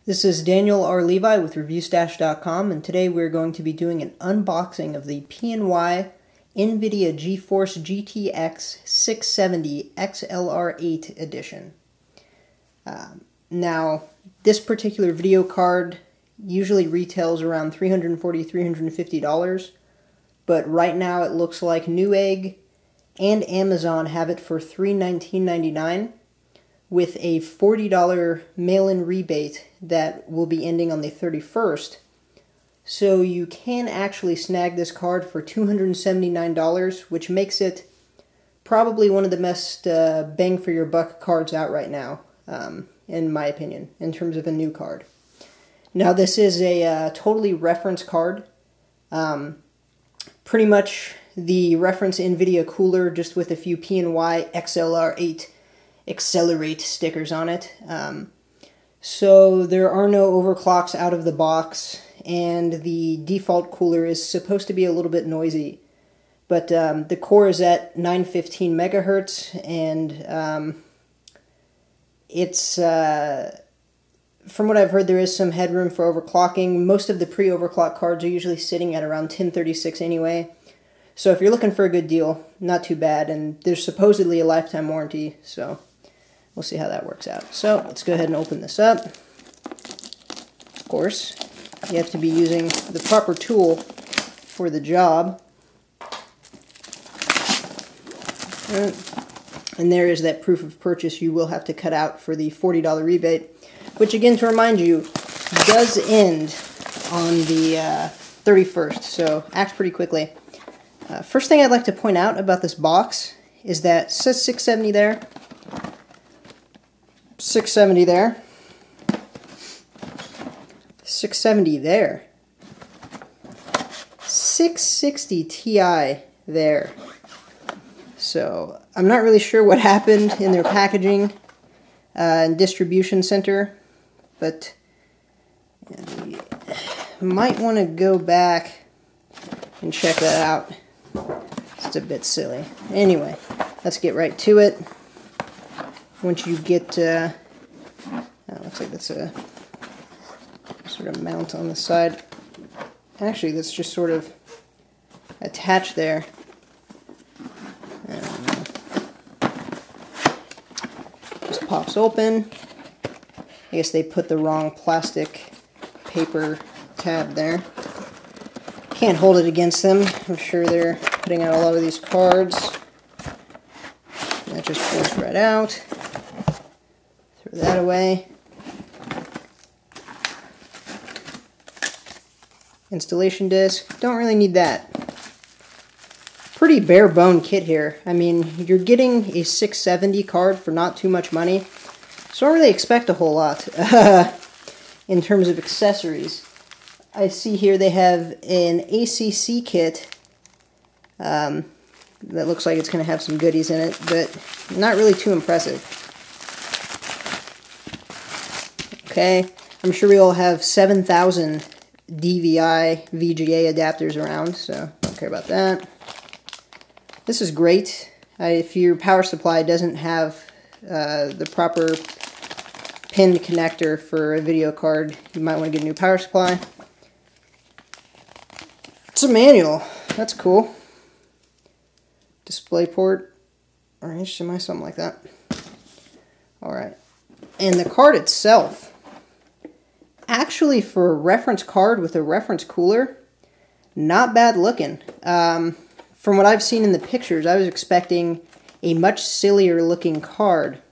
This is Daniel R. Levi with ReviewStash.com, and today we're going to be doing an unboxing of the PNY NVIDIA GeForce GTX 670 XLR8 edition. Now, this particular video card usually retails around $340, $350, but right now it looks like Newegg and Amazon have it for $319.99 with a $40 mail-in rebate that will be ending on the 31st. So you can actually snag this card for $279, which makes it probably one of the best bang for your buck cards out right now, in my opinion, in terms of a new card. Now this is a totally reference card. Pretty much the reference NVIDIA cooler, just with a few PNY XLR8 Accelerate stickers on it. So there are no overclocks out of the box, and the default cooler is supposed to be a little bit noisy. But the core is at 915 megahertz, and it's, from what I've heard, there is some headroom for overclocking. Most of the pre-overclock cards are usually sitting at around 1036 anyway. So if you're looking for a good deal, not too bad, and there's supposedly a lifetime warranty, so we'll see how that works out. So let's go ahead and open this up. Of course, you have to be using the proper tool for the job. And there is that proof of purchase you will have to cut out for the $40 rebate, which, again, to remind you, does end on the 31st, so act pretty quickly. First thing I'd like to point out about this box is that it says 670 there, 670 there, 670 there, 660 Ti there. So I'm not really sure what happened in their packaging and distribution center, but you might want to go back and check that out. It's a bit silly. Anyway, let's get right to it. Once you get, looks like that's a sort of mount on the side. Actually, that's just sort of attached there. I don't know. Just pops open. I guess they put the wrong plastic paper tab there. Can't hold it against them. I'm sure they're putting out a lot of these cards. That just pulls right out. Throw that away. Installation disc. Don't really need that. Pretty bare bone kit here. I mean, you're getting a 670 card for not too much money, so I don't really expect a whole lot in terms of accessories. I see here they have an ACC kit that looks like it's going to have some goodies in it, but not really too impressive. Okay, I'm sure we all have 7,000 DVI VGA adapters around, so don't care about that. This is great. If your power supply doesn't have the proper pin connector for a video card, you might want to get a new power supply. It's a manual. That's cool. Display port or HDMI, something like that. Alright. And the card itself, actually, for a reference card with a reference cooler, not bad looking. From what I've seen in the pictures, I was expecting a much sillier looking card.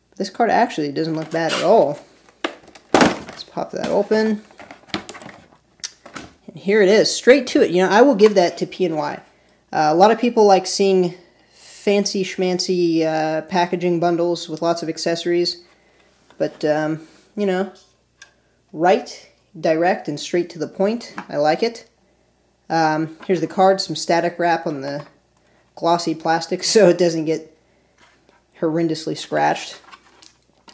But this card actually doesn't look bad at all. Let's pop that open. And here it is, straight to it. You know, I will give that to PNY. A lot of people like seeing fancy schmancy packaging bundles with lots of accessories. But, you know, right, direct, and straight to the point. I like it. Here's the card, some static wrap on the glossy plastic so it doesn't get horrendously scratched.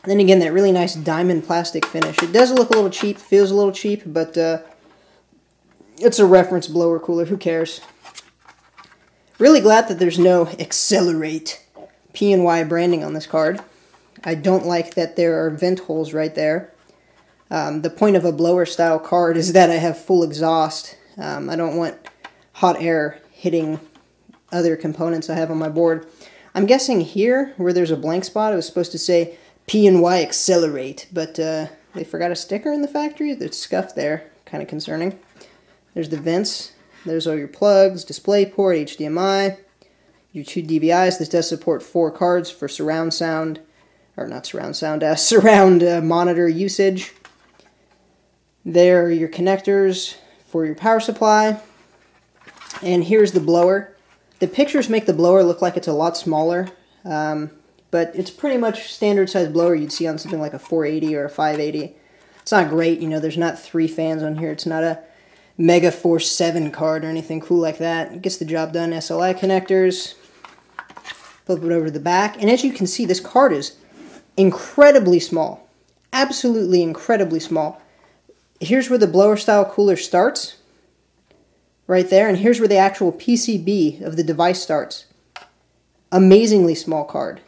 And then again, that really nice diamond plastic finish. It does look a little cheap, feels a little cheap, but it's a reference blower cooler, who cares? Really glad that there's no Accelerate PNY branding on this card. I don't like that there are vent holes right there. The point of a blower style card is that I have full exhaust. I don't want hot air hitting other components I have on my board. I'm guessing here, where there's a blank spot, it was supposed to say PNY Accelerate, but they forgot a sticker in the factory that's scuffed there. Kind of concerning. There's the vents. There's all your plugs, display port, HDMI, your 2 DVIs. This does support 4 cards for surround sound, or not surround sound, surround monitor usage. There are your connectors for your power supply. And here's the blower. The pictures make the blower look like it's a lot smaller, but it's pretty much standard size blower you'd see on something like a 480 or a 580. It's not great, you know, there's not 3 fans on here. It's not a Mega Force 7 card or anything cool like that. It gets the job done. SLI connectors. Flip it over to the back. And as you can see, this card is incredibly small. Absolutely incredibly small. Here's where the blower style cooler starts. Right there. And here's where the actual PCB of the device starts. Amazingly small card.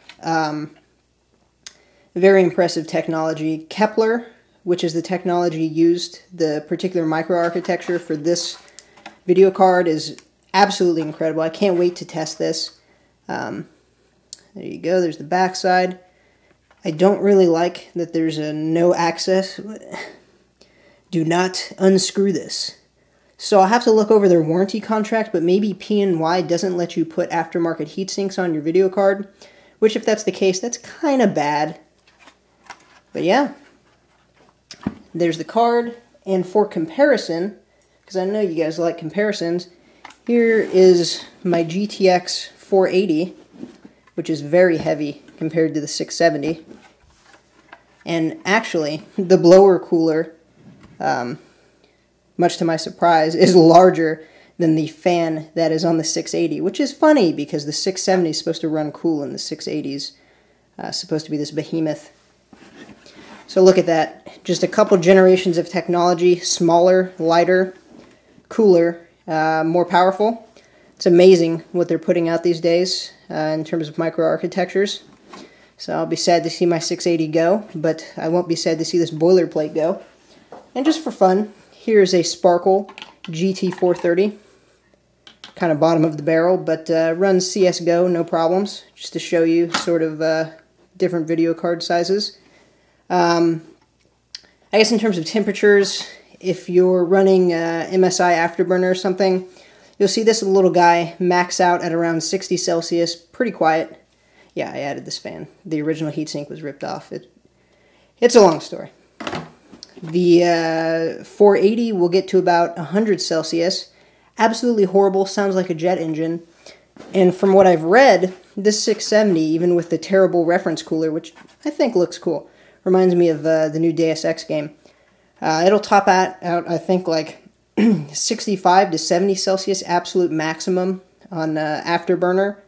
Very impressive technology. Kepler, which is the technology used, the particular microarchitecture for this video card, is absolutely incredible. I can't wait to test this. There you go, there's the back side. I don't really like that there's a no access. Do not unscrew this. So I'll have to look over their warranty contract, but maybe PNY doesn't let you put aftermarket heat sinks on your video card, which if that's the case, that's kind of bad. But yeah. There's the card, and for comparison, because I know you guys like comparisons, here is my GTX 480, which is very heavy compared to the 670. And actually, the blower cooler, much to my surprise, is larger than the fan that is on the 680, which is funny because the 670 is supposed to run cool and the 680 is supposed to be this behemoth. So look at that. Just a couple generations of technology, smaller, lighter, cooler, more powerful. It's amazing what they're putting out these days in terms of microarchitectures. So I'll be sad to see my 680 go, but I won't be sad to see this boilerplate go. And just for fun, here's a Sparkle GT430. Kind of bottom of the barrel, but runs CSGO, no problems. Just to show you sort of different video card sizes. I guess in terms of temperatures, if you're running MSI Afterburner or something, you'll see this little guy max out at around 60 Celsius, pretty quiet. Yeah, I added this fan. The original heatsink was ripped off. It's a long story. The 480 will get to about 100 Celsius. Absolutely horrible, sounds like a jet engine. And from what I've read, this 670, even with the terrible reference cooler, which I think looks cool, reminds me of the new Deus Ex game. It'll top out, I think, like 65 to 70 Celsius absolute maximum on Afterburner.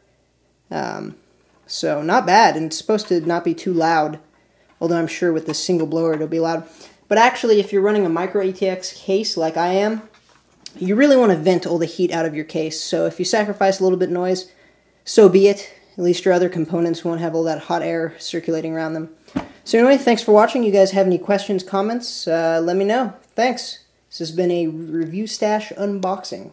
So not bad, and it's supposed to not be too loud, although I'm sure with the single blower it'll be loud. But actually, if you're running a micro ATX case like I am, you really want to vent all the heat out of your case. So if you sacrifice a little bit of noise, so be it. At least your other components won't have all that hot air circulating around them. So anyway, thanks for watching. You guys have any questions, comments, let me know. Thanks. This has been a Review Stash unboxing.